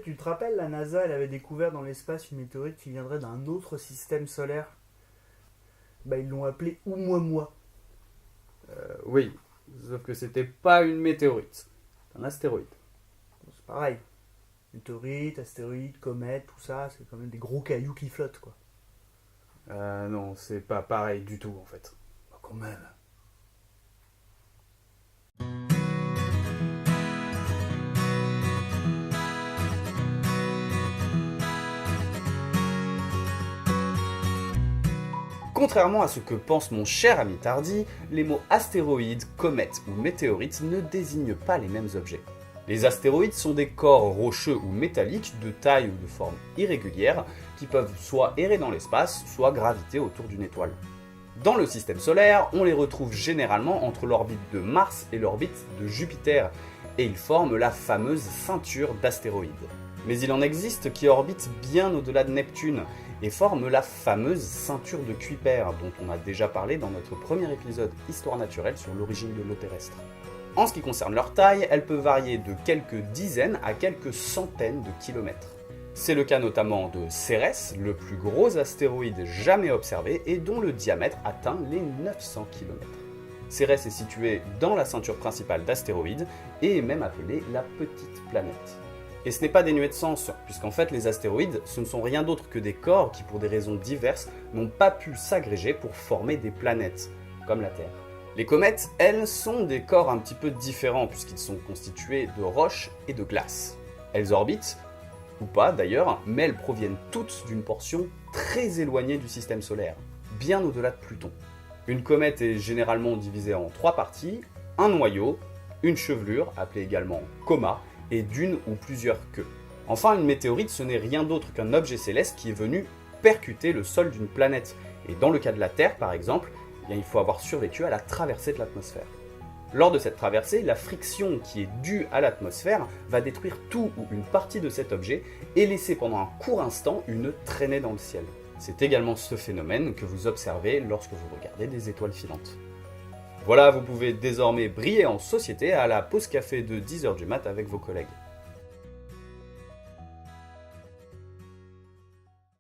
tu te rappelles, la NASA, elle avait découvert dans l'espace une météorite qui viendrait d'un autre système solaire. Bah, ils l'ont appelée Oumuamua. Oui, sauf que c'était pas une météorite, c'est un astéroïde. Bon, c'est pareil. Météorite, astéroïde, comète, tout ça, c'est quand même des gros cailloux qui flottent, quoi. Non, c'est pas pareil du tout en fait. Bah, quand même. Contrairement à ce que pense mon cher ami Tardy, les mots astéroïde, comète ou météorite ne désignent pas les mêmes objets. Les astéroïdes sont des corps rocheux ou métalliques de taille ou de forme irrégulière qui peuvent soit errer dans l'espace, soit graviter autour d'une étoile. Dans le système solaire, on les retrouve généralement entre l'orbite de Mars et l'orbite de Jupiter, et ils forment la fameuse ceinture d'astéroïdes. Mais il en existe qui orbitent bien au-delà de Neptune, et forment la fameuse ceinture de Kuiper, dont on a déjà parlé dans notre premier épisode Histoire naturelle sur l'origine de l'eau terrestre. En ce qui concerne leur taille, elle peut varier de quelques dizaines à quelques centaines de kilomètres. C'est le cas notamment de Cérès, le plus gros astéroïde jamais observé et dont le diamètre atteint les 900 km. Cérès est situé dans la ceinture principale d'astéroïdes et est même appelée la petite planète. Et ce n'est pas dénué de sens, puisqu'en fait les astéroïdes, ce ne sont rien d'autre que des corps qui, pour des raisons diverses, n'ont pas pu s'agréger pour former des planètes, comme la Terre. Les comètes, elles, sont des corps un petit peu différents, puisqu'ils sont constitués de roches et de glace. Elles orbitent, ou pas d'ailleurs, mais elles proviennent toutes d'une portion très éloignée du système solaire, bien au-delà de Pluton. Une comète est généralement divisée en 3 parties, un noyau, une chevelure, appelée également coma, et d'une ou plusieurs queues. Enfin, une météorite, ce n'est rien d'autre qu'un objet céleste qui est venu percuter le sol d'une planète. Et dans le cas de la Terre, par exemple, il faut avoir survécu à la traversée de l'atmosphère. Lors de cette traversée, la friction qui est due à l'atmosphère va détruire tout ou une partie de cet objet et laisser pendant un court instant une traînée dans le ciel. C'est également ce phénomène que vous observez lorsque vous regardez des étoiles filantes. Voilà, vous pouvez désormais briller en société à la pause café de 10h du mat avec vos collègues.